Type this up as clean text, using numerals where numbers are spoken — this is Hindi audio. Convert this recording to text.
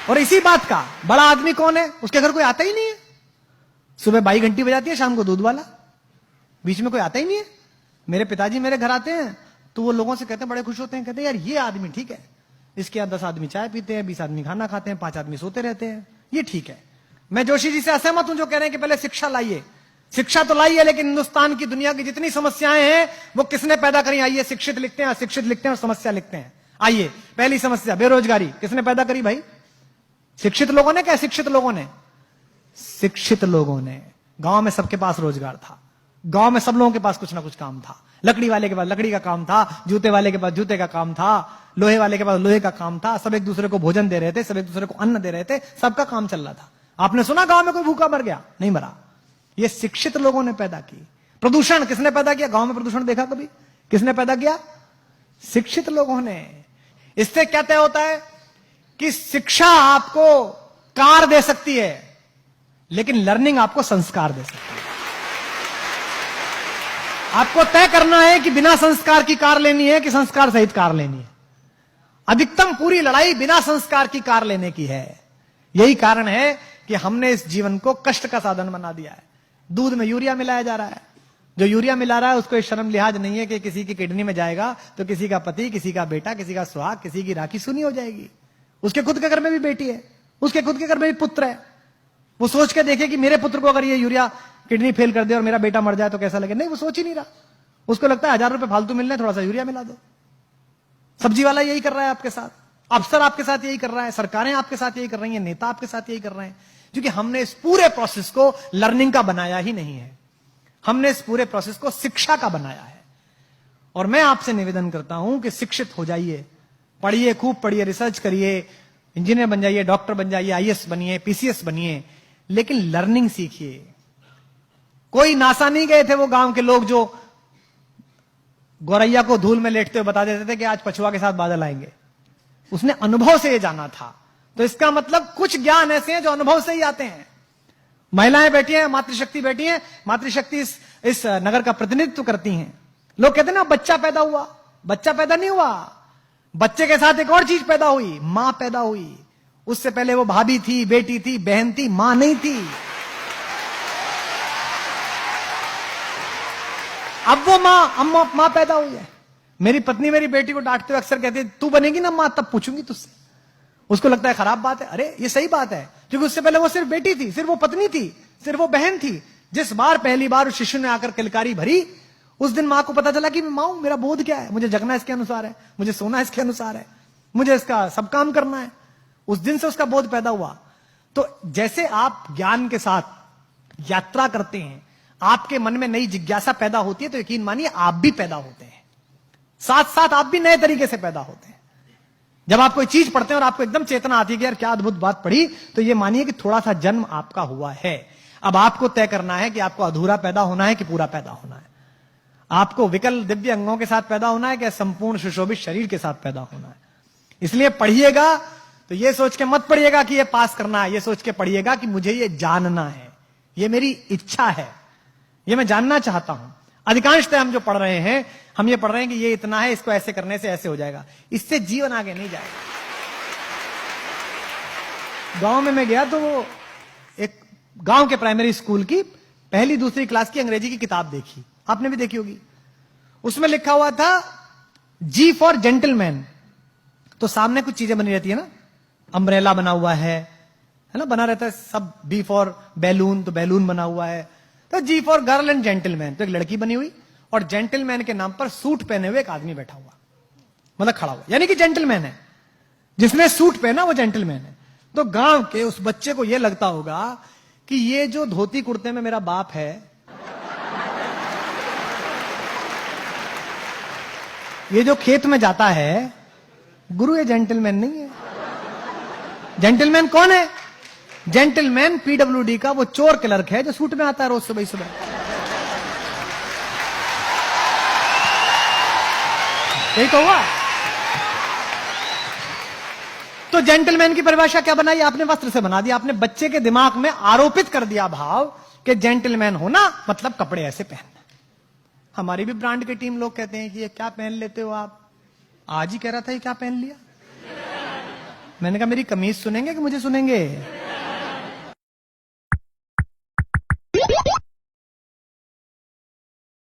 और इसी बात का बड़ा आदमी कौन है? उसके घर कोई आता ही नहीं है। सुबह बाई घंटी बजाती है, शाम को दूध वाला, बीच में कोई आता ही नहीं है। मेरे पिताजी मेरे घर आते हैं तो वो लोगों से कहते हैं, बड़े खुश होते हैं, कहते हैं यार ये आदमी ठीक है, इसके यहाँ 10 आदमी चाय पीते हैं, 20 आदमी खाना खाते हैं, 5 आदमी सोते रहते हैं, ये ठीक है। मैं जोशी जी से असहमत हूं जो कह रहे हैं कि पहले शिक्षा लाइए। शिक्षा तो लाई है, लेकिन हिंदुस्तान की दुनिया की जितनी समस्याएं हैं वो किसने पैदा करी? आइए, शिक्षित लिखते हैं, अशिक्षित लिखते हैं और समस्या लिखते हैं। आइए, पहली समस्या बेरोजगारी, किसने पैदा करी भाई? शिक्षित लोगों ने क्या शिक्षित लोगों ने? शिक्षित लोगों ने। गांव में सबके पास रोजगार था, गांव में सब लोगों के पास कुछ ना कुछ काम था। लकड़ी वाले के पास लकड़ी का काम था, जूते वाले के पास जूते का काम था, लोहे वाले के पास लोहे का काम था। सब एक दूसरे को भोजन दे रहे थे, सब एक दूसरे को अन्न दे रहे थे, सबका काम चल रहा था। आपने सुना गांव में कोई भूखा मर गया? नहीं मरा। ये शिक्षित लोगों ने पैदा की। प्रदूषण किसने पैदा किया? गांव में प्रदूषण देखा कभी? किसने पैदा किया? शिक्षित लोगों ने। इससे क्या तय होता है कि शिक्षा आपको कार दे सकती है, लेकिन लर्निंग आपको संस्कार दे सकती है। आपको तय करना है कि बिना संस्कार की कार लेनी है कि संस्कार सहित कार लेनी है। अधिकतम पूरी लड़ाई बिना संस्कार की कार लेने की है। यही कारण है कि हमने इस जीवन को कष्ट का साधन बना दिया है। दूध में यूरिया मिलाया जा रहा है। जो यूरिया मिला रहा है उसको शर्म लिहाज नहीं है कि किसी की किडनी में जाएगा तो किसी का पति, किसी का बेटा, किसी का सुहाग, किसी की राखी सुनी हो जाएगी। उसके खुद के घर में भी बेटी है, उसके खुद के घर में भी पुत्र है। वो सोच के देखे कि मेरे पुत्र को अगर ये यूरिया किडनी फेल कर दे और मेरा बेटा मर जाए तो कैसा लगे। नहीं, वो सोच ही नहीं रहा। उसको लगता है 1000 रुपए फालतू मिलने, थोड़ा सा यूरिया मिला दो। सब्जी वाला यही कर रहा है आपके साथ, अफसर आपके साथ यही कर रहा है, सरकारें आपके साथ यही कर रही हैं, नेता आपके साथ यही कर रहे हैं, क्योंकि हमने इस पूरे प्रोसेस को लर्निंग का बनाया ही नहीं है। हमने इस पूरे प्रोसेस को शिक्षा का बनाया है। और मैं आपसे निवेदन करता हूं कि शिक्षित हो जाइए, पढ़िए, खूब पढ़िए, रिसर्च करिए, इंजीनियर बन जाइए, डॉक्टर बन जाइए, आईएएस बनिए, पीसीएस बनिए, लेकिन लर्निंग सीखिए। कोई नासा नहीं गए थे वो गांव के लोग जो गौरैया को धूल में लेटते हुए बता देते थे कि आज पछुआ के साथ बादल आएंगे। उसने अनुभव से ये जाना था। तो इसका मतलब कुछ ज्ञान ऐसे हैं जो अनुभव से ही आते हैं। महिलाएं बैठी हैं, मातृशक्ति बैठी हैं, मातृशक्ति इस नगर का प्रतिनिधित्व करती हैं। लोग कहते हैं ना बच्चा पैदा हुआ, बच्चा पैदा नहीं हुआ, बच्चे के साथ एक और चीज पैदा हुई, मां पैदा हुई। उससे पहले वो भाभी थी, बेटी थी, बहन थी, मां नहीं थी। अब वो मां पैदा हुई है। मेरी पत्नी मेरी बेटी को डांटते हुए अक्सर कहती है, तू बनेगी ना मां तब पूछूंगी तुझसे। उसको लगता है खराब बात है। अरे ये सही बात है, क्योंकि उससे पहले वो सिर्फ बेटी थी, सिर्फ वो पत्नी थी, सिर्फ वो बहन थी। जिस बार पहली बार उस शिशु ने आकर किलकारी भरी, उस दिन मां को पता चला कि मैं मां हूं, मेरा बोध क्या है, मुझे जगना इसके अनुसार है, मुझे सोना इसके अनुसार है, मुझे इसका सब काम करना है। उस दिन से उसका बोध पैदा हुआ। तो जैसे आप ज्ञान के साथ यात्रा करते हैं, आपके मन में नई जिज्ञासा पैदा होती है, तो यकीन मानिए आप भी पैदा होते हैं, साथ साथ आप भी नए तरीके से पैदा होते हैं। जब आप कोई चीज पढ़ते हैं और आपको एकदम चेतना आती है कि यार क्या अद्भुत बात पढ़ी, तो ये मानिए कि थोड़ा सा जन्म आपका हुआ है। अब आपको तय करना है कि आपको अधूरा पैदा होना है कि पूरा पैदा होना है। आपको विकल दिव्य अंगों के साथ पैदा होना है कि संपूर्ण सुशोभित शरीर के साथ पैदा होना है। इसलिए पढ़िएगा तो ये सोच के मत पढ़िएगा कि ये पास करना है, ये सोच के पढ़िएगा कि मुझे ये जानना है, ये मेरी इच्छा है, ये मैं जानना चाहता हूं। अधिकांशतः हम जो पढ़ रहे हैं, हम ये पढ़ रहे हैं कि ये इतना है, इसको ऐसे करने से ऐसे हो जाएगा। इससे जीवन आगे नहीं जाएगा। गांव में मैं गया तो वो एक गांव के प्राइमरी स्कूल की पहली दूसरी क्लास की अंग्रेजी की किताब देखी, आपने भी देखी होगी। उसमें लिखा हुआ था जी फॉर जेंटलमैन। तो सामने कुछ चीजें बनी रहती है ना, अम्ब्रेला बना हुआ है ना, बना रहता है सब। बी फॉर बैलून, तो बैलून बना हुआ है। तो जी फॉर गर्ल एंड जेंटलमैन, तो एक लड़की बनी हुई और जेंटलमैन के नाम पर सूट पहने हुए एक आदमी बैठा हुआ, मतलब खड़ा हुआ, यानी कि जेंटलमैन है। जिसने सूट पहना वो जेंटलमैन है। तो गांव के उस बच्चे को यह लगता होगा कि ये जो धोती कुर्ते में मेरा बाप है, ये जो खेत में जाता है, गुरु ये जेंटलमैन नहीं है। जेंटलमैन कौन है? जेंटलमैन पीडब्ल्यूडी का वो चोर क्लर्क है जो सूट में आता है रोज सुबह सुबह। यही तो हुआ। तो जेंटलमैन की परिभाषा क्या बनाई आपने? वस्त्र से बना दिया। आपने बच्चे के दिमाग में आरोपित कर दिया भाव कि जेंटलमैन होना मतलब कपड़े ऐसे पहनना। हमारी भी ब्रांड की टीम लोग कहते हैं कि ये क्या पहन लेते हो आप, आज ही कह रहा था ये क्या पहन लिया। मैंने कहा मेरी कमीज सुनेंगे कि मुझे सुनेंगे?